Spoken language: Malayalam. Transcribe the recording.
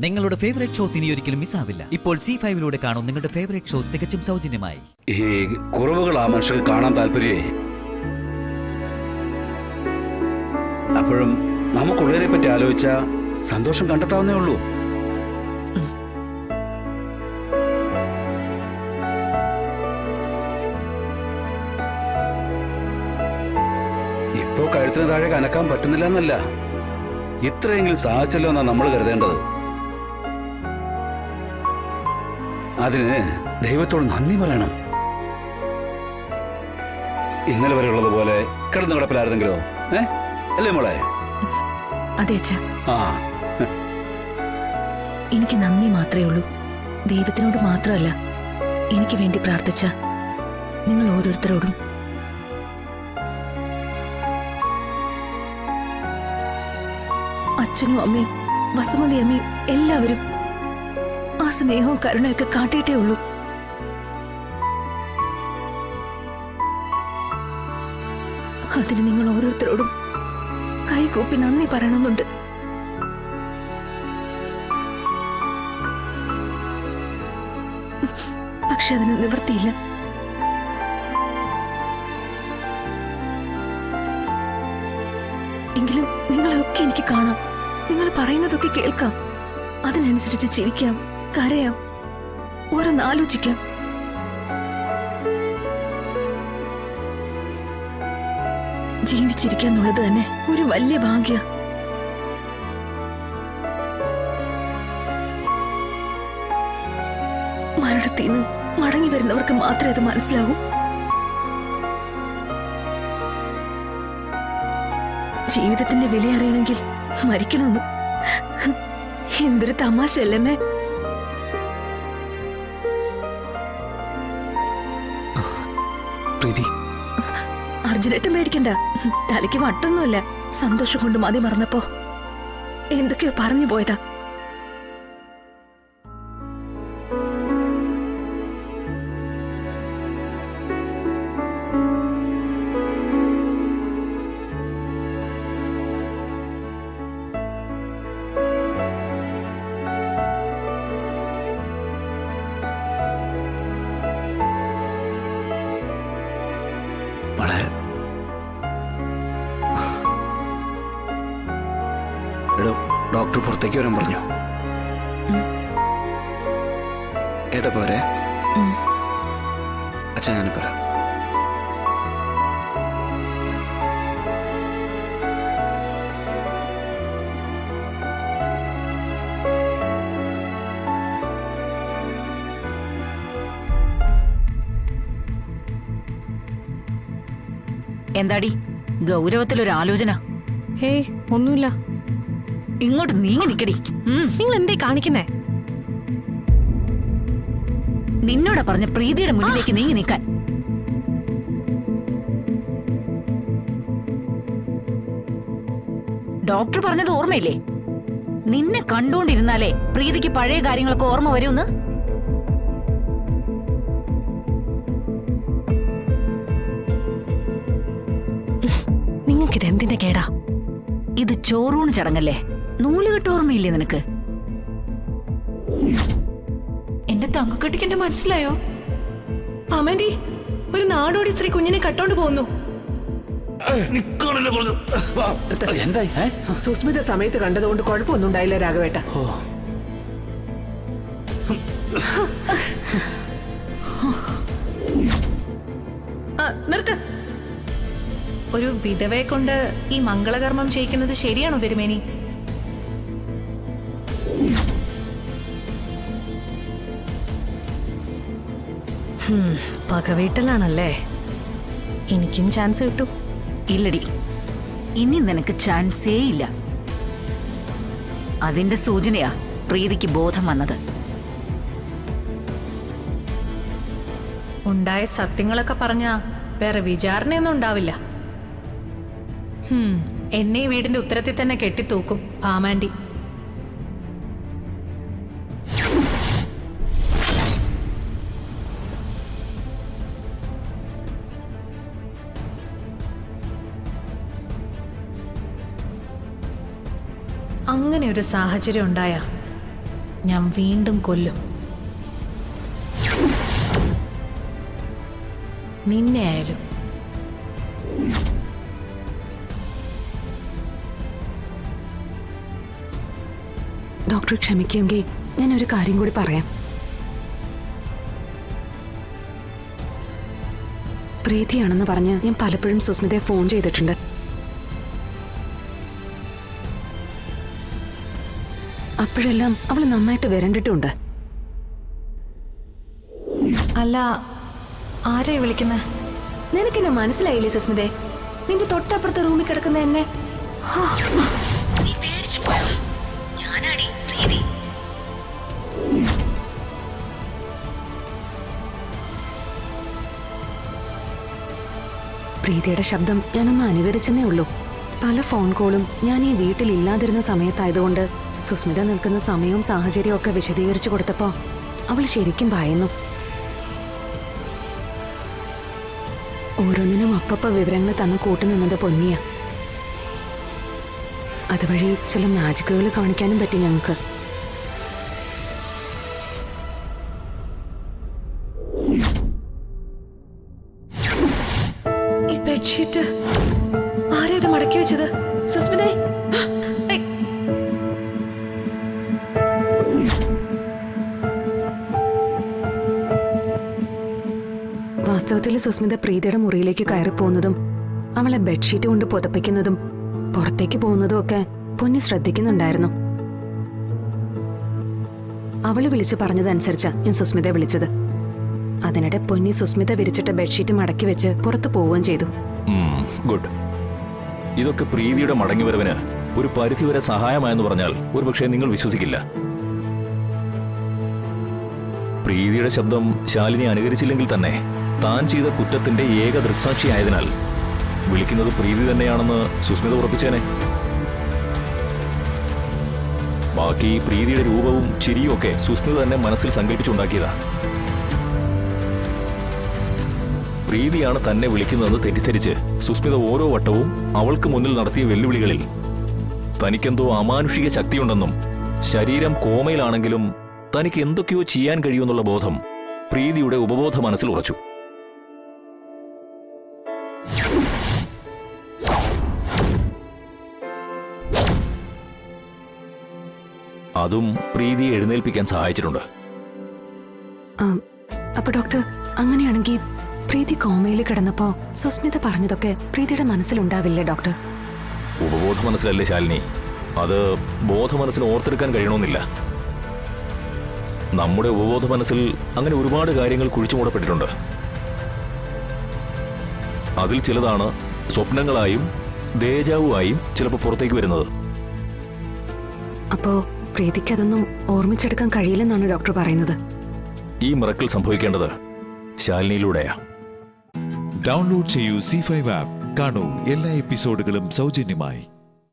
നിങ്ങളുടെ ഫേവറേറ്റ് ഷോസ് ഇനി ഒരിക്കലും മിസ്സാവില്ല. ഇപ്പോൾ C5 കാണും നിങ്ങളുടെ ഫേവറേറ്റ് ഷോ തികച്ചും സൗജന്യമായി. ഈ കുറവുകൾ ആ മനുഷ്യർക്ക് കാണാൻ താല്പര്യമേ. അപ്പോഴും നമുക്കുള്ളതിനെ പറ്റി ആലോചിച്ച സന്തോഷം കണ്ടെത്താവുന്നേ ഉള്ളൂ. ഇപ്പോ കഴുത്തിന് താഴെ കനക്കാൻ പറ്റുന്നില്ല എന്നല്ല, ഇത്രയെങ്കിലും സാധിച്ചല്ലോ എന്നാ നമ്മൾ കരുതേണ്ടത്. അതിന് ദൈവത്തോട് നന്ദി പറയണം. ഇന്നലെ വരെ ഉള്ളതുപോലെ കിടന്നു കിടപ്പിലായിരുന്നെങ്കിലോ? അല്ലേ മോളെ? അതെ അച്ഛാ, ആ, എനിക്ക് നന്ദി മാത്രമേ ഉള്ളൂ. ദൈവത്തിനോട് മാത്രമല്ല, എനിക്ക് വേണ്ടി പ്രാർത്ഥിച്ച നിങ്ങൾ ഓരോരുത്തരോടും. അച്ഛനും അമ്മയും വസുമതി അമ്മയും എല്ലാവരും ആ സ്നേഹവും കരുണയൊക്കെ കാട്ടിയിട്ടേ ഉള്ളൂ. അതിന് നിങ്ങൾ ഓരോരുത്തരോടും കൈകൂപ്പി നന്ദി പറയണമെന്നുണ്ട്. പക്ഷെ അതിന് നിവൃത്തിയില്ല. എങ്കിലും നിങ്ങളെയൊക്കെ എനിക്ക് കാണാം, നിങ്ങൾ പറയുന്നതൊക്കെ കേൾക്കാം. അതിനനുസരിച്ച് ചിരിക്കാം, കരയാം, ഓരോന്ന് ആലോചിക്കാം. ജീവിച്ചിരിക്കാന്നുള്ളത് തന്നെ ഒരു വലിയ ഭാഗ്യ. മരണത്തിൽ നിന്ന് മടങ്ങി വരുന്നവർക്ക് മാത്രമേ അത് മനസ്സിലാവൂ. ജീവിതത്തിന്റെ വില അറിയണമെങ്കിൽ മരിക്കണമെന്ന്. എന്തൊരു തമാശയല്ലേ? അർജുനേട്ടൻ പേടിക്കണ്ട, തലയ്ക്ക് വട്ടൊന്നുമല്ല. സന്തോഷം കൊണ്ട് മതി മറന്നപ്പോ എന്തൊക്കെയോ പറഞ്ഞു പോയതാ. ഡോക്ടർ പുറത്തേക്ക് വരാൻ പറഞ്ഞു. ഏട്ടാ പോരെ? അച്ഛാ ഞാൻ പറയാം. എന്താടി ഗൗരവത്തിലൊരു ആലോചന? ഹേയ്, ഒന്നുമില്ല. ഇങ്ങോട്ട് നീങ്ങി നിക്കടി. നിങ്ങൾ എന്തേ കാണിക്കുന്നേ? നിന്നോടാ പറഞ്ഞ പ്രീതിയുടെ മുന്നിലേക്ക് നീങ്ങി നിൽക്കാൻ. ഡോക്ടർ പറഞ്ഞത് ഓർമ്മയില്ലേ? നിന്നെ കണ്ടുകൊണ്ടിരുന്നാലേ പ്രീതിക്ക് പഴയ കാര്യങ്ങളൊക്കെ ഓർമ്മ വരുമെന്ന്. നിങ്ങൾക്കിത് എന്തിന്റെ കേടാ? ഇത് ചോറൂണ് ചടങ്ങല്ലേ, നൂലുകെട്ട് ഓർമ്മയില്ലേ നിനക്ക്? എന്റെ തങ്കക്കെട്ടിക്ക് എന്നെ മനസ്സിലായോ? പാമേന്റി, ഒരു നാടോടി സ്ത്രീ കുഞ്ഞിനെ കട്ടോണ്ട് പോകുന്നു. എന്തായി? സുസ്മിത സമയത്ത് കണ്ടതുകൊണ്ട് കുഴപ്പമൊന്നും ഉണ്ടായില്ല രാഘവേട്ട. നിർത്ത്. ഒരു വിധവയെ കൊണ്ട് ഈ മംഗളകർമ്മം ചെയ്യിക്കുന്നത് ശരിയാണോ തിരുമേനി? പകവീട്ടലാണല്ലേ? എനിക്കും ചാൻസ് കിട്ടും. ഇല്ലടി, ഇനി നിനക്ക് ചാൻസേ ഇല്ല. അതിന്റെ സൂചനയാ പ്രീതിക്ക് ബോധം വന്നത്. ഉണ്ടായ സത്യങ്ങളൊക്കെ പറഞ്ഞാ വേറെ വിചാരണയൊന്നും ഉണ്ടാവില്ല. എന്നെ ഈ വീടിന്റെ ഉത്തരത്തിൽ തന്നെ കെട്ടിത്തൂക്കും പാമാൻഡി. അങ്ങനെ ഒരു സാഹചര്യം ഉണ്ടായ ഞാൻ വീണ്ടും കൊല്ലും. നിന്നെ ആയാലും. ഡോക്ടർ ക്ഷമിക്കുമെങ്കിൽ ഞാൻ ഒരു കാര്യം കൂടി പറയാം. പ്രീതിയാണെന്ന് പറഞ്ഞ് ഞാൻ പലപ്പോഴും സുസ്മിതയെ ഫോൺ ചെയ്തിട്ടുണ്ട്. അപ്പോഴെല്ലാം അവൾ നന്നായിട്ട് വരണ്ടിട്ടുണ്ട്. അല്ല, ആരെയാ വിളിക്കുന്നേ? നിനക്കെന്നെ മനസ്സിലായില്ലേ സുസ്മിതേ? നിന്റെ തൊട്ടപ്പുറത്തെ റൂമിൽ കിടക്കുന്ന എന്നെ. പ്രീതിയുടെ ശബ്ദം ഞാനൊന്ന് അനുകരിച്ചെന്നേ ഉള്ളൂ. പല ഫോൺ കോളും ഞാൻ ഈ വീട്ടിൽ ഇല്ലാതിരുന്ന സമയത്തായതുകൊണ്ട് സുസ്മിത നിൽക്കുന്ന സമയവും സാഹചര്യവും ഒക്കെ വിശദീകരിച്ചു കൊടുത്തപ്പോ അവൾ ശരിക്കും ഭയന്നു. ഓരോന്നിനും അപ്പപ്പ വിവരങ്ങൾ തന്നു കൂട്ടുനിന്നത് പൊന്നിയ. അതുവഴി ചില മാജിക്കുകൾ കാണിക്കാനും പറ്റി ഞങ്ങൾക്ക്. ഈ ബെഡ്ഷീറ്റ് ആരേത് മടക്കി വെച്ചത്? സുസ്മിതേ, വാസ്തവത്തിൽ സുസ്മിത പ്രീതിയുടെ മുറിയിലേക്ക് കയറി പോകുന്നതും അവളെ ബെഡ്ഷീറ്റ് കൊണ്ട് പുതപ്പിക്കുന്നതും പുറത്തേക്ക് പോകുന്നതും ഒക്കെ പൊന്നി ശ്രദ്ധിക്കുന്നുണ്ടായിരുന്നു. അവള് വിളിച്ചു പറഞ്ഞതനുസരിച്ചാ ഞാൻ സുസ്മിതയെ വിളിച്ചത്. അതിനിടെ പൊന്നി സുസ്മിത വിരിച്ചിട്ട ബെഡ്ഷീറ്റ് മടക്കി വെച്ച് പുറത്തു പോവുകയും ചെയ്തു. ഗുഡ്. ഇതൊക്കെ പ്രീതിയുടെ മടങ്ങിവരവിന് ഒരു പരിധിവരെ സഹായമായെന്ന് പറഞ്ഞാൽ ഒരുപക്ഷെ നിങ്ങൾ വിശ്വസിക്കില്ല. പ്രീതിയുടെ ശബ്ദം ശാലിനി അനുകരിച്ചില്ലെങ്കിൽ തന്നെ താൻ ചെയ്ത കുറ്റത്തിന്റെ ഏക ദൃക്സാക്ഷിയായതിനാൽ വിളിക്കുന്നത് പ്രീതി തന്നെയാണെന്ന് സുസ്മിത ഉറപ്പിച്ചേനെ. ബാക്കി പ്രീതിയുടെ രൂപവും ചിരിയും ഒക്കെ സുസ്മിത തന്നെ മനസ്സിൽ സങ്കല്പിച്ചുണ്ടാക്കിയതാ. പ്രീതിയാണ് തന്നെ വിളിക്കുന്നതെന്ന് തെറ്റിദ്ധരിച്ച് സുസ്മിത ഓരോ വട്ടവും അവൾക്ക് മുന്നിൽ നടത്തിയ വെല്ലുവിളികളിൽ തനിക്കെന്തോ അമാനുഷിക ശക്തിയുണ്ടെന്നും ശരീരം കോമയിലാണെങ്കിലും തനിക്ക് എന്തൊക്കെയോ ചെയ്യാൻ കഴിയുമെന്നുള്ള ബോധം പ്രീതിയുടെ ഉപബോധ മനസ്സിൽ ഉറച്ചു. അതും പ്രീതിയെ എഴുന്നേൽപ്പിക്കാൻ സഹായിച്ചിട്ടുണ്ട്. അപ്പൊ ഡോക്ടർ, അങ്ങനെയാണെങ്കിൽ പ്രീതി കോമയിൽ കിടന്നപ്പോ സുസ്മിത പറഞ്ഞതൊക്കെ പ്രീതിയുടെ മനസ്സിലുണ്ടാവില്ലേ ഡോക്ടർ? ഉപബോധ മനസ്സിലല്ലേ ശാലിനി, അത് ബോധ മനസ്സിന് ഓർത്തെടുക്കാൻ കഴിയണമെന്നില്ല. നമ്മുടെ ഉപബോധ മനസ്സിൽ അങ്ങനെ ഒരുപാട് കാര്യങ്ങൾ കുഴിച്ചുമൂടപ്പെട്ടിട്ടുണ്ട്. അതിൽ ചിലതാണ് സ്വപ്നങ്ങളായും ദേജാവുമായും ചിലപ്പോൾ പുറത്തേക്ക് വരുന്നത്. അപ്പോ പ്രീതിക്ക് അതൊന്നും ഓർമ്മിച്ചെടുക്കാൻ കഴിയില്ലെന്നാണ് ഡോക്ടർ പറയുന്നത്. ഈ മിറക്കിൾ സംഭവിക്കേണ്ടത് ശാലിനിയിലൂടെയാ. ഡൗൺലോഡ് ചെയ്യൂ C5 ആപ്പ്. കാണൂ എല്ലാ എപ്പിസോഡുകളും സൗജന്യമായി.